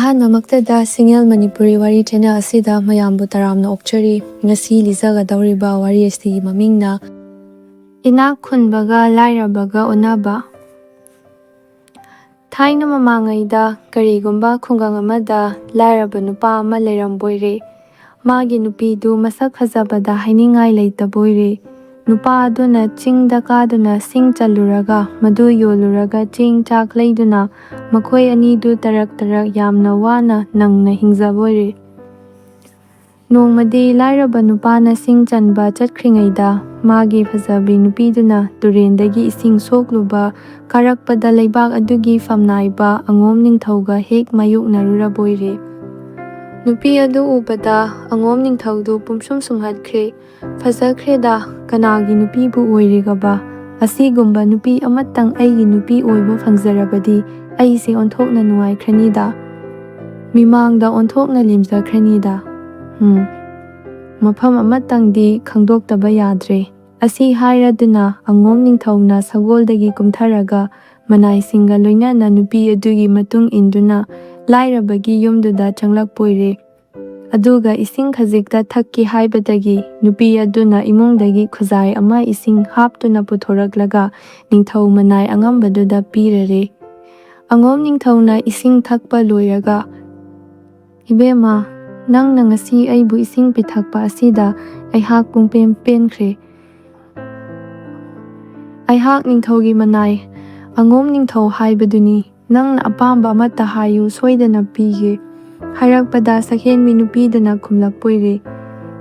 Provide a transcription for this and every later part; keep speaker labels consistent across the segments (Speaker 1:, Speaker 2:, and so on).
Speaker 1: ꯑꯍꯥꯟꯕꯃꯛꯇꯗ ꯁꯤꯡꯌꯦꯜ ꯃꯅꯤꯄꯨꯔꯤ ꯋꯥꯔꯤ ꯆꯦꯅꯦꯜ ꯑꯁꯤꯗ ꯃꯌꯥꯝꯕꯨ ꯇꯔꯥꯝꯅ ꯑꯣꯛꯆꯔꯤ꯫ ꯉꯁꯤ ꯂꯤꯖꯒꯗꯧꯔꯤꯕ ꯋꯥꯔꯤ ꯑꯁꯤꯒꯤ ꯃꯃꯤꯡꯅ ꯏꯅꯥꯛꯈꯨꯟꯕꯒ ꯂꯥꯏꯔꯕꯒ ꯎꯟꯅꯕ꯫ ꯊꯥꯏꯅ ꯃꯃꯥꯡꯉꯩꯗ ꯀꯔꯤꯒꯨꯝꯕ ꯈꯨꯡꯒꯪ ꯑꯃꯗ ꯂꯥꯏꯔꯕ ꯅꯨꯄꯥ ꯑꯃ ꯂꯩꯔꯝꯕꯣꯏꯔꯦ꯫ ꯃꯥꯒꯤ ꯅꯨꯄꯤꯗꯨ ꯃꯁꯛ ꯐꯖꯕꯗ ꯍꯥꯏꯅꯤꯡꯉꯥꯏ ꯂꯩꯇꯕꯣꯏꯔꯦ꯫ ꯅꯨꯄꯥ ꯑꯗꯨꯅ ꯆꯤꯡꯗ ꯀꯥꯗꯨꯅ ꯁꯤꯡ ꯆꯜꯂꯨꯔꯒ ꯃꯗꯨ ꯌꯣꯜꯂꯨꯔꯒ ꯆꯦꯡ ꯆꯥꯛ ꯂꯩꯗꯨꯅ ꯃꯈꯣꯏ ꯑꯅꯤꯗꯨ ꯇꯔꯛ ꯌꯥꯝꯅ ꯋꯥꯅ ꯅꯪꯅ ꯍꯤꯡꯖꯕꯣꯏꯔꯦ꯫ ꯅꯣꯡꯃꯗꯤ ꯂꯥꯏꯔꯕ ꯅꯨꯄꯥꯅ ꯁꯤꯡ ꯆꯟꯕ ꯆꯠꯈ꯭ꯔꯤꯉꯩꯗ ꯃꯥꯒꯤ ꯐꯖꯕꯤ ꯅꯨꯄꯤꯗꯨꯅ ꯇꯨꯔꯦꯟꯗꯒꯤ ꯏꯁꯤꯡ ꯁꯣꯛꯂꯨꯕ ꯀꯥꯔꯛꯄꯗ ꯂꯩꯕꯥꯛ ꯑꯗꯨꯒꯤ ꯐꯝꯅꯥꯏꯕ ꯑꯉꯣꯝ ꯅꯤꯡꯊꯧꯒ ꯍꯦꯛ ꯃꯥꯌꯣꯛꯅꯔꯨꯔꯕꯣꯏꯔꯦ꯫ ꯅꯨꯄꯤ ꯑꯗꯨ ꯎꯕꯗ ꯑꯉꯣꯝ ꯅꯤꯡꯊꯧꯗꯨ ꯄꯨꯝꯁꯨꯝ ꯁꯨꯝꯍꯠꯈ꯭ꯔꯦ꯫ ꯐꯖꯈ꯭ꯔꯦꯗ, ꯀꯅꯥꯒꯤ ꯅꯨꯄꯤꯕꯨ ꯑꯣꯏꯔꯤꯒꯕ? ꯑꯁꯤꯒꯨꯝꯕ ꯅꯨꯄꯤ ꯑꯃꯇꯪ ꯑꯩꯒꯤ ꯅꯨꯄꯤ ꯑꯣꯏꯕ ꯐꯪꯖꯔꯕꯗꯤ ꯑꯩꯁꯦ ꯑꯣꯟꯊꯣꯛꯅ ꯅꯨꯡꯉꯥꯏꯈ꯭ꯔꯅꯤꯗ, ꯃꯤꯃꯥꯡꯗ ꯑꯣꯟꯊꯣꯛꯅ ꯂꯦꯝꯖꯈ꯭ꯔꯅꯤꯗ꯫ ꯃꯐꯝ ꯑꯃꯇꯪꯗꯤ ꯈꯪꯗꯣꯛꯇꯕ ꯌꯥꯗ꯭ꯔꯦ꯫ ꯑꯁꯤ ꯍꯥꯏꯔꯗꯨꯅ ꯑꯉꯣꯝ ꯅꯤꯡꯊꯧꯅ ꯁꯒꯣꯜꯗꯒꯤ ꯀꯨꯝꯊꯔꯒ ꯃꯅꯥꯏꯁꯤꯡꯒ ꯂꯣꯏꯅꯅ ꯅꯨꯄꯤ ꯑꯗꯨꯒꯤ ꯃꯇꯨꯡ ꯏꯟꯗꯨꯅ ꯂꯥꯏꯔꯕꯒꯤ ꯌꯨꯝꯗꯨꯗ ꯆꯪꯂꯛꯄꯣꯏꯔꯦ꯫ ꯑꯗꯨꯒ ꯏꯁꯤꯡ ꯈꯖꯤꯛꯇ ꯊꯛꯀꯦ ꯍꯥꯏꯕꯗꯒꯤ ꯅꯨꯄꯤ ꯑꯗꯨꯅ ꯏꯃꯨꯡꯗꯒꯤ ꯈꯨꯖꯥꯏ ꯑꯃ ꯏꯁꯤꯡ ꯍꯥꯞꯇꯨꯅ ꯄꯨꯊꯣꯔꯛꯂꯒ ꯅꯤꯡꯊꯧ ꯃꯅꯥꯏ ꯑꯉꯝꯕꯗꯨꯗ ꯄꯤꯔꯔꯦ꯫ ꯑꯉꯣꯝ ꯅꯤꯡꯊꯧꯅ ꯏꯁꯤꯡ ꯊꯛꯄ ꯂꯣꯏꯔꯒ, "ꯏꯕꯦꯝꯃ, ꯅꯪꯅ ꯉꯁꯤ ꯑꯩꯕꯨ ꯏꯁꯤꯡ ꯄꯤꯊꯛꯄ ꯑꯁꯤꯗ ꯑꯩꯍꯥꯛ ꯄꯨꯡꯄꯦꯟ ꯄꯦꯟꯈ꯭ꯔꯦ꯫ ꯑꯩꯍꯥꯛ ꯅꯤꯡꯊꯧꯒꯤ ꯃꯅꯥꯏ, ꯑꯉꯣꯝ ꯅꯤꯡꯊꯧ ꯍꯥꯏꯕꯗꯨꯅꯤ꯫ ꯅꯪꯅ ꯑꯄꯥꯝꯕ ꯑꯃꯠꯇ ꯍꯥꯏꯌꯨ, ꯁꯣꯏꯗꯅ ꯄꯤꯒꯦ"꯫ ꯍꯥꯏꯔꯛꯄꯗ ꯁꯛꯍꯦꯟꯕꯤ ꯅꯨꯄꯤꯗꯨꯅ ꯈꯨꯝꯂꯛꯄꯣꯏꯔꯦ,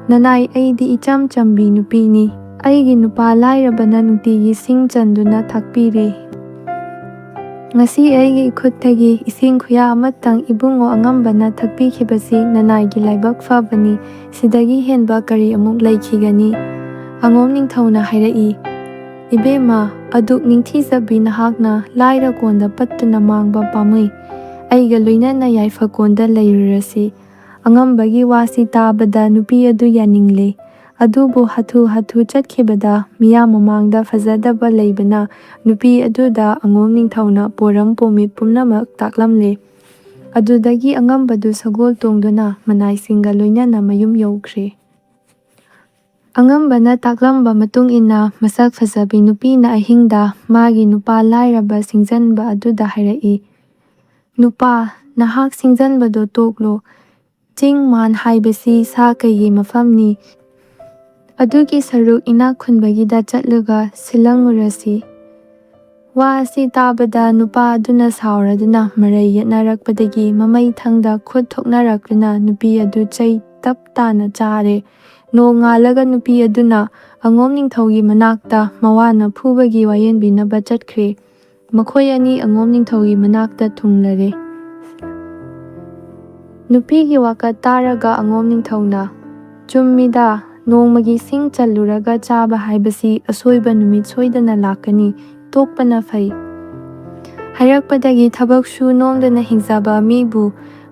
Speaker 1: "ꯅꯅꯥꯏ, ꯑꯩꯗꯤ ꯏꯆꯝ ꯆꯝꯕꯤ ꯅꯨꯄꯤꯅꯤ꯫ ꯑꯩꯒꯤ ꯅꯨꯄꯥ ꯂꯥꯏꯔꯕꯅ ꯅꯨꯡꯇꯤꯒꯤ ꯁꯤꯡ ꯆꯟꯗꯨꯅ ꯊꯥꯛꯄꯤꯔꯤ꯫ ꯉꯁꯤ ꯑꯩꯒꯤ ꯏꯈꯨꯠꯇꯒꯤ ꯏꯁꯤꯡ ꯈꯨꯌꯥ ꯑꯃꯇꯪ ꯏꯕꯨꯡꯉꯣ ꯑꯉꯝꯕꯅ ꯊꯛꯄꯤꯈꯤꯕꯁꯤ ꯅꯅꯥꯏꯒꯤ ꯂꯥꯏꯕꯛ ꯐꯕꯅꯤ꯫ ꯁꯤꯗꯒꯤ ꯍꯦꯟꯕ ꯀꯔꯤ ꯑꯃꯨꯛ ꯂꯩꯈꯤꯒꯅꯤ"꯫ ꯑꯉꯣꯝ ꯅꯤꯡꯊꯧꯅ ꯍꯥꯏꯔꯛꯏ, "ꯏꯕꯦꯝꯃ, ꯑꯗꯨꯛ ꯅꯤꯡꯊꯤꯖꯕꯤ ꯅꯍꯥꯛꯅ ꯂꯥꯏꯔꯀꯣꯟꯗ ꯄꯠꯇꯨꯅ ꯃꯥꯡꯕ ꯄꯥꯝꯃꯨꯏ꯫ ꯑꯩꯒ ꯂꯣꯏꯅꯅ ꯌꯥꯏꯐꯀꯣꯟꯗ ꯂꯩꯔꯨꯔꯁꯤ"꯫ ꯑꯉꯝꯕꯒꯤ ꯋꯥꯁꯤ ꯇꯥꯕꯗ ꯅꯨꯄꯤ ꯑꯗꯨ ꯌꯥꯅꯤꯡꯂꯦ꯫ ꯑꯗꯨꯕꯨ ꯍꯥꯊꯨ ꯆꯠꯈꯤꯕꯗ ꯃꯤꯌꯥꯝ ꯃꯃꯥꯡꯗ ꯐꯖꯗꯕ ꯂꯩꯕꯅ ꯅꯨꯄꯤ ꯑꯗꯨꯗ ꯑꯉꯣꯝ ꯅꯤꯡꯊꯧꯅ ꯄꯣꯔꯝ ꯄꯨꯝꯃꯤꯠ ꯄꯨꯝꯅꯃꯛ ꯇꯥꯛꯂꯝꯂꯦ꯫ ꯑꯗꯨꯗꯒꯤ ꯑꯉꯝꯕꯗꯨ ꯁꯒꯣꯜ ꯇꯣꯡꯗꯨꯅ ꯃꯅꯥꯏꯁꯤꯡꯒ ꯂꯣꯏꯅꯅ ꯃꯌꯨꯝ ꯌꯧꯈ꯭ꯔꯦ꯫ ꯑꯉꯝꯕꯅ ꯇꯥꯛꯂꯝꯕ ꯃꯇꯨꯡ ꯏꯟꯅ ꯃꯁꯛ ꯐꯖꯕꯤ ꯅꯨꯄꯤꯅ ꯑꯍꯤꯡꯗ ꯃꯥꯒꯤ ꯅꯨꯄꯥ ꯂꯥꯏꯔꯕ ꯁꯤꯡꯖꯟꯕ ꯑꯗꯨꯗ ꯍꯥꯏꯔꯛꯏ, "ꯅꯨꯄꯥ, ꯅꯍꯥꯛ ꯁꯤꯡꯖꯟꯕꯗꯣ ꯇꯣꯛꯂꯣ꯫ ꯆꯤꯡ ꯃꯥꯟ ꯍꯥꯏꯕꯁꯤ ꯁꯥ ꯀꯩꯒꯤ ꯃꯐꯝꯅꯤ꯫ ꯑꯗꯨꯒꯤ ꯁꯔꯨꯛ ꯏꯅꯥꯛꯈꯨꯟꯕꯒꯤꯗ ꯆꯠꯂꯒ ꯁꯤꯜꯂꯪꯉꯨꯔꯁꯤ"꯫ ꯋꯥ ꯑꯁꯤ ꯇꯥꯕꯗ ꯅꯨꯄꯥ ꯑꯗꯨꯅ ꯁꯥꯎꯔꯗꯨꯅ ꯃꯔꯩ ꯌꯦꯠꯅꯔꯛꯄꯗꯒꯤ ꯃꯃꯩꯊꯪꯗ ꯈꯨꯠ ꯊꯣꯛꯅꯔꯛꯇꯨꯅ ꯅꯨꯄꯤ ꯑꯗꯨ ꯆꯩ ꯇꯞ ꯇꯥꯅ ꯆꯥꯔꯦ꯫ ꯅꯣꯡꯉꯥꯜꯂꯒ ꯅꯨꯄꯤ ꯑꯗꯨꯅ ꯑꯉꯣꯝ ꯅꯤꯡꯊꯧꯒꯤ ꯃꯅꯥꯛꯇ ꯃꯋꯥꯅ ꯐꯨꯕꯒꯤ ꯋꯥꯌꯦꯟꯕꯤꯅꯕ ꯆꯠꯈ꯭ꯔꯦ꯫ ꯃꯈꯣꯏ ꯑꯅꯤ ꯑꯉꯣꯝ ꯅꯤꯡꯊꯧꯒꯤ ꯃꯅꯥꯛꯇ ꯊꯨꯡꯂꯔꯦ꯫ ꯅꯨꯄꯤꯒꯤ ꯋꯥꯀꯠ ꯇꯥꯔꯒ ꯑꯉꯣꯝ ꯅꯤꯡꯊꯧꯅ, "ꯆꯨꯝꯃꯤꯗ, ꯅꯣꯡꯃꯒꯤ ꯁꯤꯡ ꯆꯜꯂꯨꯔꯒ ꯆꯥꯕ ꯍꯥꯏꯕꯁꯤ ꯑꯁꯣꯏꯕ ꯅꯨꯃꯤꯠ ꯁꯣꯏꯗꯅ ꯂꯥꯛꯀꯅꯤ, ꯇꯣꯛꯄꯅ ꯐꯩ". ꯍꯥꯏꯔꯛꯄꯗꯒꯤ ꯊꯕꯛ ꯁꯨ ꯅꯣꯝꯗꯅ ꯍꯤꯡꯖꯕ ꯃꯤꯕꯨ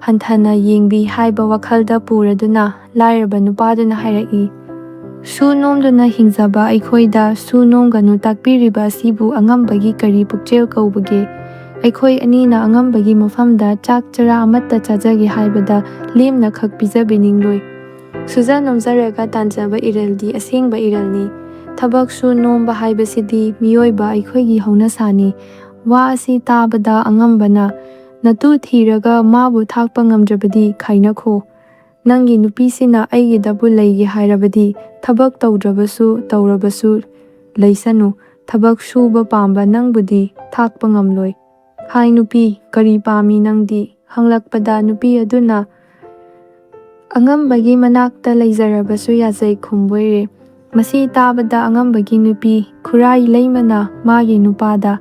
Speaker 1: ꯍꯟꯊꯅ ꯌꯦꯡꯕꯤ ꯍꯥꯏꯕ ꯋꯥꯈꯜꯗ ꯄꯨꯔꯗꯨꯅ ꯂꯥꯏꯔꯕ ꯅꯨꯄꯥꯗꯨꯅ ꯍꯥꯏꯔꯛꯏ, "ꯁꯨ ꯅꯣꯝꯗꯨꯅ ꯍꯤꯡꯖꯕ ꯑꯩꯈꯣꯏꯗ ꯁꯨ ꯅꯣꯝꯒꯅꯨ ꯇꯥꯛꯄꯤꯔꯤꯕ ꯑꯁꯤꯕꯨ ꯑꯉꯝꯕꯒꯤ ꯀꯔꯤ ꯄꯨꯛꯆꯦꯜ ꯀꯧꯕꯒꯦ? ꯑꯩꯈꯣꯏ ꯑꯅꯤꯅ ꯑꯉꯝꯕꯒꯤ ꯃꯐꯝꯗ ꯆꯥꯛ ꯆꯔꯥ ꯑꯃꯠꯇ ꯆꯥꯖꯒꯦ ꯍꯥꯏꯕꯗ ꯂꯦꯝꯅ ꯈꯛ ꯄꯤꯖꯕꯤꯅꯤꯡꯂꯣꯏ꯫ ꯁꯨꯖ ꯅꯣꯝꯖꯔꯒ ꯇꯥꯟꯖꯕ ꯏꯔꯜꯗꯤ ꯑꯁꯦꯡꯕ ꯏꯔꯜꯅꯤ꯫ ꯊꯕꯛ ꯁꯨ ꯅꯣꯝꯕ ꯍꯥꯏꯕꯁꯤꯗꯤ ꯃꯤꯑꯣꯏꯕ ꯑꯩꯈꯣꯏꯒꯤ ꯍꯧꯅꯁꯥꯅꯤ"꯫ ꯋꯥ ꯑꯁꯤ ꯇꯥꯕꯗ ꯑꯉꯝꯕꯅ, "ꯅꯇꯨ ꯊꯤꯔꯒ ꯃꯥꯕꯨ ꯊꯥꯛꯄ ꯉꯝꯗ꯭ꯔꯕꯗꯤ ꯈꯥꯏꯅꯈꯣ꯫ ꯅꯪꯒꯤ ꯅꯨꯄꯤꯁꯤꯅ ꯑꯩꯒꯤꯗꯕꯨ ꯂꯩꯒꯦ ꯍꯥꯏꯔꯕꯗꯤ ꯊꯕꯛ ꯇꯧꯗ꯭ꯔꯕꯁꯨ ꯇꯧꯔꯕꯁꯨ ꯂꯩꯁꯅꯨ, ꯊꯕꯛ ꯁꯨꯕ ꯄꯥꯝꯕ ꯅꯪꯕꯨꯗꯤ ꯊꯥꯛꯄ ꯉꯝꯂꯣꯏ". "ꯍꯥꯏ ꯅꯨꯄꯤ, ꯀꯔꯤ ꯄꯥꯝꯃꯤ ꯅꯪꯗꯤ"꯫ ꯍꯪꯂꯛꯄꯗ ꯅꯨꯄꯤ ꯑꯗꯨꯅ ꯑꯉꯝꯕꯒꯤ ꯃꯅꯥꯛꯇ ꯂꯩꯖꯔꯕꯁꯨ ꯌꯥꯖꯩ ꯈꯨꯝꯕꯣꯏꯔꯦ꯫ ꯃꯁꯤ ꯇꯥꯕꯗ ꯑꯉꯝꯕꯒꯤ ꯅꯨꯄꯤ ꯈꯨꯔꯥꯏ ꯂꯩꯃꯅ ꯃꯥꯒꯤ ꯅꯨꯄꯥꯗ,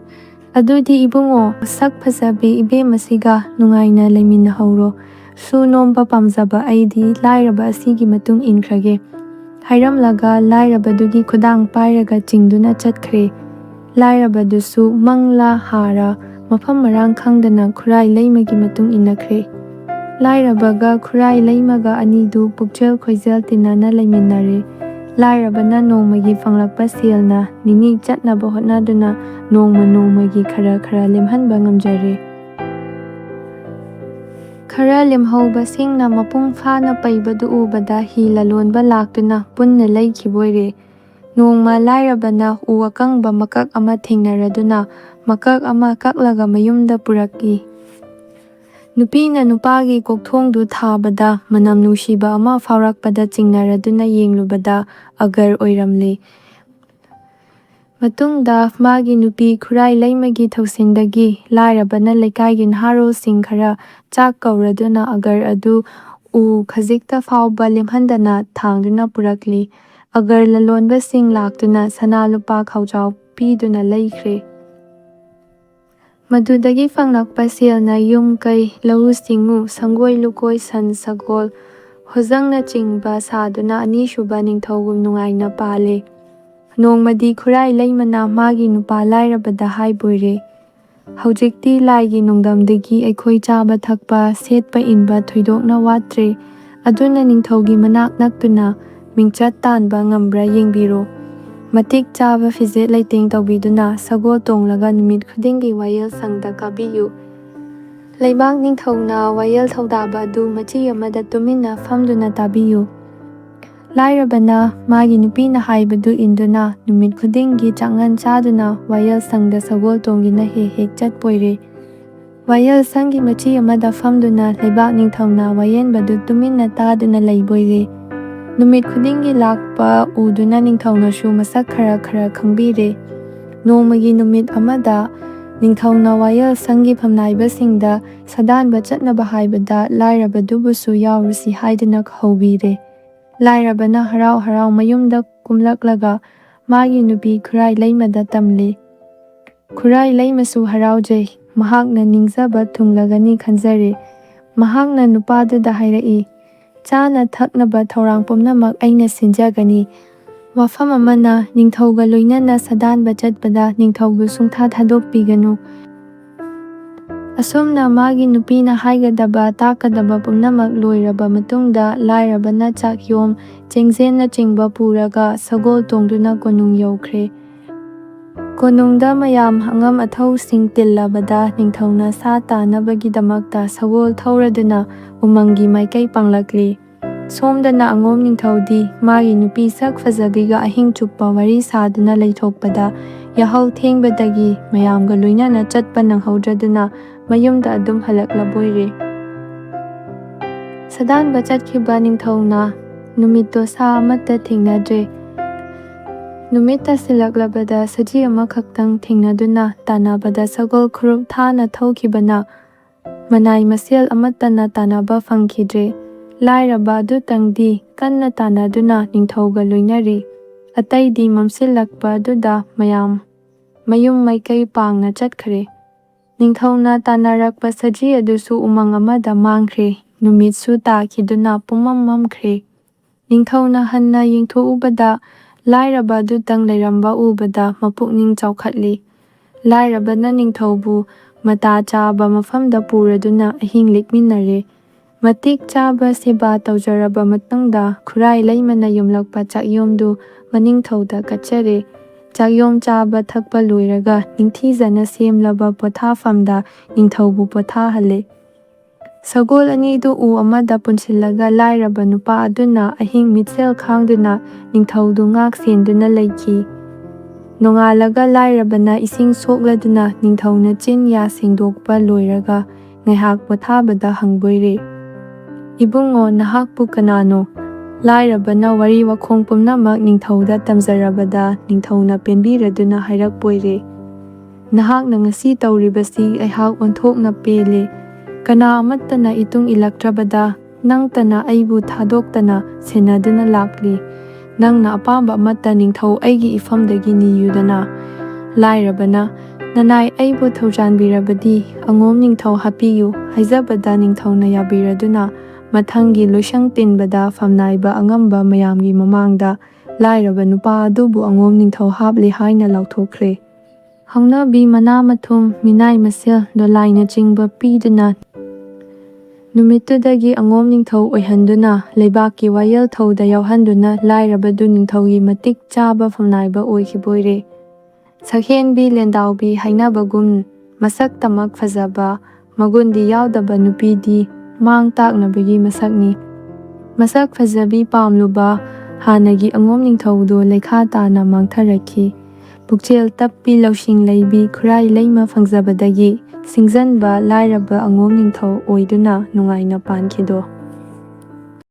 Speaker 1: "ꯑꯗꯨꯗꯤ ꯏꯕꯨꯡꯉꯣ, ꯁꯛ ꯐꯖꯕꯤ ꯏꯕꯦꯝꯃꯁꯤꯒ ꯅꯨꯡꯉꯥꯏꯅ ꯂꯩꯃꯤꯟꯅꯍꯧꯔꯣ꯫ ꯁꯨ ꯅꯣꯝꯕ ꯄꯥꯝꯖꯕ ꯑꯩꯗꯤ ꯂꯥꯏꯔꯕ ꯑꯁꯤꯒꯤ ꯃꯇꯨꯡ ꯏꯟꯈ꯭ꯔꯒꯦ"꯫ ꯍꯥꯏꯔꯝꯂꯒ ꯂꯥꯏꯔꯕꯗꯨꯒꯤ ꯈꯨꯗꯥꯡ パꯏꯔꯒ ꯆꯤꯡꯗꯨꯅ ꯆꯠꯈ꯭ꯔꯦ꯫ ꯂꯥꯏꯔꯕꯗꯨꯁꯨ ꯃꯪꯂꯥ ꯍꯥꯔꯥ ꯃꯐꯝ ꯃꯔꯥꯡ ꯈꯪꯗꯅ ꯈꯨꯔꯥꯏ ꯂꯩꯃꯒꯤ ꯃꯇꯨꯡ ꯏꯟꯅꯈ꯭ꯔꯦ꯫ ꯂꯥꯏꯔꯕꯒ ꯈꯨꯔꯥꯏ ꯂꯩꯃꯒ ꯑꯅꯤꯗꯨ ꯄꯨꯛꯆꯦꯜ ꯈꯣꯏꯖꯦꯜ ꯇꯤꯟꯅꯅ ꯂꯩꯃꯤꯟꯅꯔꯦ꯫ ꯂꯥꯏꯔꯕꯅ ꯅꯣꯡꯃꯒꯤ ꯐꯪꯂꯛꯄ ꯁꯦꯜꯅ ꯅꯤꯅꯤ ꯆꯠꯅꯕ ꯍꯣꯠꯅꯗꯨꯅ ꯅꯣꯡꯃꯒꯤ ꯈꯔ ꯂꯦꯝꯍꯟꯕ ꯉꯝꯖꯔꯦ꯫ ꯈꯔ ꯂꯦꯝꯍꯧꯕꯁꯤꯡꯅ ꯃꯄꯨꯡ ꯐꯥꯅ ꯄꯩꯕꯗꯨ ꯎꯕꯗ ꯍꯤ ꯂꯂꯣꯟꯕ ꯂꯥꯛꯇꯨꯅ ꯄꯨꯟꯅ ꯂꯩꯈꯤꯕꯣꯏꯔꯦ꯫ ꯅꯣꯡꯃ ꯂꯥꯏꯔꯕꯅ ꯎ ꯑꯀꯪꯕ ꯃꯀꯛ ꯑꯃ ꯊꯦꯡꯅꯔꯗꯨꯅ ꯃꯀꯛ ꯑꯃ ꯀꯛꯂꯒ ꯃꯌꯨꯝꯗ ꯄꯨꯔꯛꯏ꯫ ꯅꯨꯄꯤꯅ ꯅꯨꯄꯥꯒꯤ ꯀꯣꯛꯊꯣꯡꯗꯨ ꯊꯥꯕꯗ ꯃꯅꯝ ꯅꯨꯡꯁꯤꯕ ꯑꯃ ꯐꯥꯎꯔꯛꯄꯗ ꯆꯤꯡꯅꯔꯗꯨꯅ ꯌꯦꯡꯂꯨꯕꯗ ꯑꯒꯔ ꯑꯣꯏꯔꯝꯂꯦ꯫ ꯃꯇꯨꯡꯗ ꯃꯥꯒꯤ ꯅꯨꯄꯤ ꯈꯨꯔꯥꯏ ꯂꯩꯃꯒꯤ ꯊꯧꯁꯤꯟꯗꯒꯤ ꯂꯥꯏꯔꯕꯅ ꯂꯩꯀꯥꯏꯒꯤ ꯅꯍꯥꯔꯣꯜꯁꯤꯡ ꯈꯔ ꯆꯥꯛ ꯀꯧꯔꯗꯨꯅ ꯑꯒꯔ ꯑꯗꯨ ꯎ ꯈꯖꯤꯛꯇ ꯐꯥꯎꯕ ꯂꯦꯝꯍꯟꯗꯅ ꯊꯥꯡꯗꯨꯅ ꯄꯨꯔꯛꯂꯤ꯫ ꯑꯒꯔ ꯂꯂꯣꯟꯕꯁꯤꯡ ꯂꯥꯛꯇꯨꯅ ꯁꯅꯥ ꯂꯨꯄꯥ ꯈꯥꯎꯖꯥꯎ ꯄꯤꯗꯨꯅ ꯂꯩꯈ꯭ꯔꯦ꯫ ꯃꯗꯨꯗꯒꯤ ꯐꯪꯂꯛꯄ ꯁꯦꯜꯅ ꯌꯨꯝ ꯀꯩ, ꯂꯧꯎ ꯁꯤꯡꯎ, ꯁꯪꯒꯣꯏ ꯂꯨꯀꯣꯏ, ꯁꯟ ꯁꯒꯣꯜ, ꯍꯣꯖꯪꯅꯆꯤꯡꯕ ꯁꯥꯗꯨꯅ ꯑꯅꯤꯁꯨꯕ ꯅꯤꯡꯊꯧꯒꯨꯝ ꯅꯨꯡꯉꯥꯏꯅ ꯄꯥꯜꯂꯦ꯫ ꯅꯣꯡꯃꯗꯤ ꯈꯨꯔꯥꯏ ꯂꯩꯃꯅ ꯃꯥꯒꯤ ꯅꯨꯄꯥ ꯂꯥꯏꯔꯕꯗ ꯍꯥꯏꯕꯣꯏꯔꯦ, ꯍꯧꯖꯤꯛꯇꯤ ꯂꯥꯏꯒꯤ ꯅꯣꯡꯗꯝꯗꯒꯤ ꯑꯩꯈꯣꯏ ꯆꯥꯕ ꯊꯛꯄ, ꯁꯦꯠꯄ ꯏꯟꯕ ꯊꯣꯏꯗꯣꯛꯅ ꯋꯥꯠꯇ꯭ꯔꯦ, ꯑꯗꯨꯅ ꯅꯤꯡꯊꯧꯒꯤ ꯃꯅꯥꯛ ꯅꯛꯇꯨꯅ ꯃꯤꯡꯆꯠ ꯇꯥꯟꯕ ꯉꯝꯕ꯭ꯔꯥ ꯌꯦꯡꯕꯤꯔꯣ꯫ ꯃꯇꯤꯛ ꯆꯥꯕ ꯐꯤꯖꯦꯠ ꯂꯩꯇꯦꯡ ꯇꯧꯕꯤꯗꯨꯅ ꯁꯒꯣꯜ ꯇꯣꯡꯂꯒ ꯅꯨꯃꯤꯠ ꯈꯨꯗꯤꯡꯒꯤ ꯋꯥꯌꯦꯜ ꯁꯪꯗ ꯀꯥꯕꯤꯌꯨ꯫ ꯂꯩꯕꯥꯛ ꯅꯤꯡꯊꯧꯅ ꯋꯥꯌꯦꯜ ꯊꯧꯗꯥꯕ ꯑꯗꯨ ꯃꯆꯤ ꯑꯃꯗ ꯇꯨꯃꯤꯟꯅ ꯐꯝꯗꯨꯅ ꯇꯥꯕꯤꯌꯨ꯫ ꯂꯥꯏꯔꯕꯅ ꯃꯥꯒꯤ ꯅꯨꯄꯤꯅ ꯍꯥꯏꯕꯗꯨ ꯏꯟꯗꯨꯅ ꯅꯨꯃꯤꯠ ꯈꯨꯗꯤꯡꯒꯤ ꯆꯥꯛꯉꯟ ꯆꯥꯗꯨꯅ ꯋꯥꯌꯦꯜ ꯁꯪꯗ ꯁꯒꯣꯜ ꯇꯣꯡꯗꯨꯅ ꯍꯦꯛ ꯍꯦꯛ ꯆꯠꯄꯣꯏꯔꯦ꯫ ꯋꯥꯌꯦꯜ ꯁꯪꯒꯤ ꯃꯆꯤ ꯑꯃꯗ ꯐꯝꯗꯨꯅ ꯂꯩꯕꯥꯛ ꯅꯤꯡꯊꯧꯅ ꯋꯥꯌꯦꯟꯕꯗꯨ ꯇꯨꯃꯤꯟꯅ ꯇꯥꯗꯨꯅ ꯂꯩꯕꯣꯏꯔꯦ꯫ ꯅꯨꯃꯤꯠ ꯈꯨꯗꯤꯡꯒꯤ ꯂꯥꯛꯄ ꯎꯗꯨꯅ ꯅꯤꯡꯊꯧꯅꯁꯨ ꯃꯁꯛ ꯈꯔ ꯈꯔ ꯈꯪꯕꯤꯔꯦ꯫ ꯅꯣꯡꯃꯒꯤ ꯅꯨꯃꯤꯠ ꯑꯃꯗ ꯅꯤꯡꯊꯧꯅ ꯋꯥꯌꯦꯜ ꯁꯪꯒꯤ ꯐꯝꯅꯥꯏꯕꯁꯤꯡꯗ ꯁꯥꯗꯥꯟꯕ ꯆꯠꯅꯕ ꯍꯥꯏꯕꯗ ꯂꯥꯏꯔꯕꯗꯨꯕꯨꯁꯨ ꯌꯥꯎꯔꯨꯁꯤ ꯍꯥꯏꯗꯨꯅ ꯍꯧꯕꯤꯔꯦ꯫ ꯂꯥꯏꯔꯕꯅ ꯍꯔꯥꯎ ꯍꯔꯥꯎ ꯃꯌꯨꯝꯗ ꯀꯨꯝꯂꯛꯂꯒ ꯃꯥꯒꯤ ꯅꯨꯄꯤ ꯈꯨꯔꯥꯏ ꯂꯩꯃꯗ ꯇꯝꯂꯦ꯫ ꯈꯨꯔꯥꯏ ꯂꯩꯃꯁꯨ ꯍꯔꯥꯎꯖꯩ, ꯃꯍꯥꯛꯅ ꯅꯤꯡꯖꯕ ꯊꯨꯡꯂꯒꯅꯤ ꯈꯟꯖꯔꯦ꯫ ꯃꯍꯥꯛꯅ ꯅꯨꯄꯥꯗꯨꯗ ꯍꯥꯏꯔꯛꯏ, ꯆꯥꯅ ꯊꯛꯅꯕ ꯊꯧꯔꯥꯡ ꯄꯨꯝꯅꯃꯛ ꯑꯩꯅ ꯁꯤꯟꯖꯒꯅꯤ꯫ ꯋꯥꯐꯝ ꯑꯃꯅ ꯅꯤꯡꯊꯧꯒ ꯂꯣꯏꯅꯅ ꯁꯥꯗꯥꯟꯕ ꯆꯠꯄꯗ ꯅꯤꯡꯊꯧꯕꯨ ꯁꯨꯡꯊꯥ ꯊꯥꯗꯣꯛꯄꯤꯒꯅꯨ꯫ ꯑꯁꯨꯝꯅ ꯃꯥꯒꯤ ꯅꯨꯄꯤꯅ ꯍꯥꯏꯒꯗꯕ ꯇꯥꯛꯀꯗꯕ ꯄꯨꯝꯅꯃꯛ ꯂꯣꯏꯔꯕ ꯃꯇꯨꯡꯗ ꯂꯥꯏꯔꯕꯅ ꯆꯥꯛꯌꯣꯝ, ꯆꯦꯡꯖꯦꯟꯅꯆꯤꯡꯕ ꯄꯨꯔꯒ ꯁꯒꯣꯜ ꯇꯣꯡꯗꯨꯅ ꯀꯣꯅꯨꯡ ꯌꯧꯈ꯭ꯔꯦ꯫ ꯀꯣꯅꯨꯡꯗ ꯃꯌꯥꯝ ꯑꯉꯝ ꯑꯊꯧꯁꯤꯡ ꯇꯤꯜꯂꯕꯗ ꯅꯤꯡꯊꯧꯅ ꯁꯥ ꯇꯥꯅꯕꯒꯤꯗꯃꯛꯇ ꯁꯒꯣꯜ ꯊꯧꯔꯗꯨꯅ ꯎꯃꯪꯒꯤ ꯃꯥꯏꯀꯩ ꯄꯥꯡꯂꯛꯂꯤ꯫ ꯁꯣꯝꯗꯅ ꯑꯉꯣꯝ ꯅꯤꯡꯊꯧꯗꯤ ꯃꯥꯒꯤ ꯅꯨꯄꯤ ꯁꯛ ꯐꯖꯕꯤꯒ ꯑꯍꯤꯡ ꯆꯨꯞꯄ ꯋꯥꯔꯤ ꯁꯥꯗꯨꯅ ꯂꯩꯊꯣꯛꯄꯗ ꯌꯥꯍꯧ ꯊꯦꯡꯕꯗꯒꯤ ꯃꯌꯥꯝꯒ ꯂꯣꯏꯅꯅ ꯆꯠꯄ ꯅꯪꯍꯧꯗ꯭ꯔꯗꯨꯅ ꯃꯌꯨꯝꯗ ꯑꯗꯨꯝ ꯍꯜꯂꯛꯂꯕꯣꯏꯔꯦ꯫ ꯁꯥꯗꯥꯟꯕ ꯆꯠꯈꯤꯕ ꯅꯤꯡꯊꯧꯅ ꯅꯨꯃꯤꯠꯇꯣ ꯁꯥ ꯑꯃꯠꯇ ꯊꯦꯡꯅꯗ꯭ꯔꯦ꯫ ꯅꯨꯃꯤꯠ ꯇꯥꯁꯤꯜꯂꯛꯂꯕꯗ ꯁꯖꯤ ꯑꯃꯈꯛꯇꯪ ꯊꯦꯡꯅꯗꯨꯅ ꯇꯥꯟꯅꯕꯗ ꯁꯒꯣꯜ ꯈꯨꯔꯨꯞ ꯊꯥꯅ ꯊꯧꯈꯤꯕꯅ ꯃꯅꯥꯏ ꯃꯁꯦꯜ ꯑꯃꯠꯇꯅ ꯇꯥꯟꯅꯕ ꯐꯪꯈꯤꯗ꯭ꯔꯦ꯫ ꯂꯥꯏꯔꯕ ꯑꯗꯨꯇꯪꯗꯤ ꯀꯟꯅ ꯇꯥꯟꯅꯗꯨꯅ ꯅꯤꯡꯊꯧꯒ ꯂꯣꯏꯅꯔꯤ꯫ ꯑꯇꯩꯗꯤ ꯃꯝꯁꯤꯜꯂꯛꯄ ꯑꯗꯨꯗ ꯃꯌꯨꯝ ꯃꯥꯏꯀꯩ ꯄꯥꯡꯅ ꯆꯠꯈ꯭ꯔꯦ꯫ ꯅꯤꯡꯊꯧꯅ ꯇꯥꯟꯅꯔꯛꯄ ꯁꯖꯤ ꯑꯗꯨꯁꯨ ꯎꯃꯪ ꯑꯃꯗ ꯃꯥꯡꯈ꯭ꯔꯦ꯫ ꯅꯨꯃꯤꯠꯁꯨ ꯇꯥꯈꯤꯗꯨꯅ ꯄꯨꯝꯃꯝ ꯃꯝꯈ꯭ꯔꯦ꯫ ꯅꯤꯡꯊꯧꯅ ꯍꯟꯅ ꯌꯦꯡꯊꯣꯛꯎꯕꯗ ꯂꯥꯏꯔꯕ ꯑꯗꯨꯇꯪ ꯂꯩꯔꯝꯕ ꯎꯕꯗ ꯃꯄꯨꯛꯅꯤꯡ ꯆꯥꯎꯈꯠꯂꯤ꯫ ꯂꯥꯏꯔꯕꯅ ꯅꯤꯡꯊꯧꯕꯨ ꯃꯇꯥ ꯆꯥꯕ ꯃꯐꯝꯗ ꯄꯨꯔꯗꯨꯅ ꯑꯍꯤꯡ ꯂꯦꯛꯃꯤꯟꯅꯔꯦ꯫ ꯃꯇꯤꯛ ꯆꯥꯕ ꯁꯦꯕꯥ ꯇꯧꯖꯔꯕ ꯃꯇꯨꯡꯗ ꯈꯨꯔꯥꯏ ꯂꯩꯃꯅ ꯌꯨꯝꯂꯛꯄ ꯆꯥꯛꯌꯣꯝꯗꯨ ꯃꯅꯤꯡꯊꯧꯗ ꯀꯠꯆꯔꯦ꯫ ꯆꯥꯛꯌꯣꯝ ꯆꯥꯕ ꯊꯛꯄ ꯂꯣꯏꯔꯒ ꯅꯤꯡꯊꯤꯖꯅ ꯁꯦꯝꯂꯕ ꯄꯣꯊꯥꯐꯝꯗ ꯅꯤꯡꯊꯧꯕꯨ ꯄꯣꯊꯥꯍꯜꯂꯦ꯫ ꯁꯒꯣꯜ ꯑꯅꯤꯗꯨ ꯎ ꯑꯃꯗ ꯄꯨꯟꯁꯤꯜꯂꯒ ꯂꯥꯏꯔꯕ ꯅꯨꯄꯥ ꯑꯗꯨꯅ ꯑꯍꯤꯡ ꯃꯤꯠꯁꯦꯜ ꯈꯥꯡꯗꯨꯅ ꯅꯤꯡꯊꯧꯗꯨ ꯉꯥꯛ ꯁꯦꯟꯗꯨꯅ ꯂꯩꯈꯤ꯫ ꯅꯣꯡꯉꯥꯜꯂꯒ ꯂꯥꯏꯔꯕꯅ ꯏꯁꯤꯡ ꯁꯣꯛꯂꯗꯨꯅ ꯅꯤꯡꯊꯧꯅ ꯆꯤꯟ ꯌꯥ ꯁꯦꯡꯗꯣꯛꯄ ꯂꯣꯏꯔꯒ ꯉꯥꯏꯍꯥꯛ ꯄꯣꯊꯥꯕꯗ ꯍꯪꯕꯣꯏꯔꯦ, ꯏꯕꯨꯡꯉꯣ, ꯅꯍꯥꯛꯄꯨ ꯀꯅꯥꯅꯣ? ꯂꯥꯏꯔꯕꯅ ꯋꯥꯔꯤ ꯋꯥꯈꯣꯡ ꯄꯨꯝꯅꯃꯛ ꯅꯤꯡꯊꯧꯗ ꯇꯝꯖꯔꯕꯗ ꯅꯤꯡꯊꯧꯅ ꯄꯦꯟꯕꯤꯔꯗꯨꯅ ꯍꯥꯏꯔꯛꯄꯣꯏꯔꯦ, ꯅꯍꯥꯛꯅ ꯉꯁꯤ ꯇꯧꯔꯤꯕꯁꯤ ꯑꯩꯍꯥꯛ ꯑꯣꯟꯊꯣꯛꯅ ꯄꯦꯜꯂꯦ꯫ ꯀꯅꯥ ꯑꯃꯠꯇꯅ ꯏꯇꯨꯡ ꯏꯜꯂꯛꯇ꯭ꯔꯕꯗ ꯅꯪꯇꯅ ꯑꯩꯕꯨ ꯊꯥꯗꯣꯛꯇꯅ ꯁꯦꯟꯅꯗꯨꯅ ꯂꯥꯛꯂꯤ꯫ ꯅꯪꯅ ꯑꯄꯥꯝꯕ ꯑꯃꯠꯇ ꯅꯤꯡꯊꯧ ꯑꯩꯒꯤ ꯏꯐꯝꯗꯒꯤ ꯅꯤꯌꯨꯗꯅ꯫ ꯂꯥꯏꯔꯕꯅ, ꯅꯅꯥꯏ ꯑꯩꯕꯨ ꯊꯧꯖꯥꯟꯕꯤꯔꯕꯗꯤ ꯑꯉꯣꯝ ꯅꯤꯡꯊꯧ ꯍꯥꯞꯄꯤꯌꯨ ꯍꯥꯏꯖꯕꯗ ꯅꯤꯡꯊꯧꯅ ꯌꯥꯕꯤꯔꯗꯨꯅ ꯃꯊꯪꯒꯤ ꯂꯣꯏꯁꯪ ꯇꯤꯟꯕꯗ ꯐꯝꯅꯥꯏꯕ ꯑꯉꯝꯕ ꯃꯌꯥꯝꯒꯤ ꯃꯃꯥꯡꯗ ꯂꯥꯏꯔꯕ ꯅꯨꯄꯥ ꯑꯗꯨꯕꯨ ꯑꯉꯣꯝ ꯅꯤꯡꯊꯧ ꯍꯥꯞꯂꯦ ꯍꯥꯏꯅ ꯂꯥꯎꯊꯣꯛꯈ꯭ꯔꯦ꯫ ꯍꯧꯅꯕꯤ, ꯃꯅꯥ ꯃꯊꯨꯝ, ꯃꯤꯅꯥꯏ ꯃꯁꯦꯜ, ꯗꯣꯂꯥꯏꯅꯆꯤꯡꯕ ꯄꯤꯗꯨꯅ ꯅꯨꯃꯤꯠꯇꯨꯗꯒꯤ ꯑꯉꯣꯝ ꯅꯤꯡꯊꯧ ꯑꯣꯏꯍꯟꯗꯨꯅ ꯂꯩꯕꯥꯛꯀꯤ ꯋꯥꯌꯦꯜ ꯊꯧꯗ ꯌꯥꯎꯍꯟꯗꯨꯅ ꯂꯥꯏꯔꯕꯗꯨ ꯅꯤꯡꯊꯧꯒꯤ ꯃꯇꯤꯛ ꯆꯥꯕ ꯐꯝꯅꯥꯏꯕ ꯑꯣꯏꯈꯤꯕꯣꯏꯔꯦ꯫ ꯁꯛꯍꯦꯟꯕꯤ ꯂꯦꯟꯗꯥꯎꯕꯤ ꯍꯥꯏꯅꯕꯒꯨꯝ ꯃꯁꯛꯇꯃꯛ ꯐꯖꯕ, ꯃꯒꯨꯟꯗꯤ ꯌꯥꯎꯗꯕ ꯅꯨꯄꯤꯗꯤ ꯃꯥꯡ ꯇꯥꯛꯅꯕꯒꯤ ꯃꯁꯛꯅꯤ꯫ ꯃꯁꯛ ꯐꯖꯕꯤ ꯄꯥꯝꯂꯨꯕ ꯍꯥꯟꯅꯒꯤ ꯑꯉꯣꯝ ꯅꯤꯡꯊꯧꯗꯨ ꯂꯩꯈꯥ ꯇꯥꯅ ꯃꯥꯡꯊꯔꯛꯈꯤ꯫ ꯄꯨꯛꯆꯦꯜ ꯇꯞꯄꯤ ꯂꯧꯁꯤꯡ ꯂꯩꯕꯤ ꯈꯨꯔꯥꯏ ꯂꯩꯃ ꯐꯪꯖꯕꯗꯒꯤ ꯁꯤꯡꯖꯟꯕ ꯂꯥꯏꯔꯕ ꯑꯉꯣꯝ ꯅꯤꯡꯊꯧ ꯑꯣꯏꯗꯨꯅ ꯅꯨꯡꯉꯥꯏꯅ ꯄꯥꯟꯈꯤꯗꯣ꯫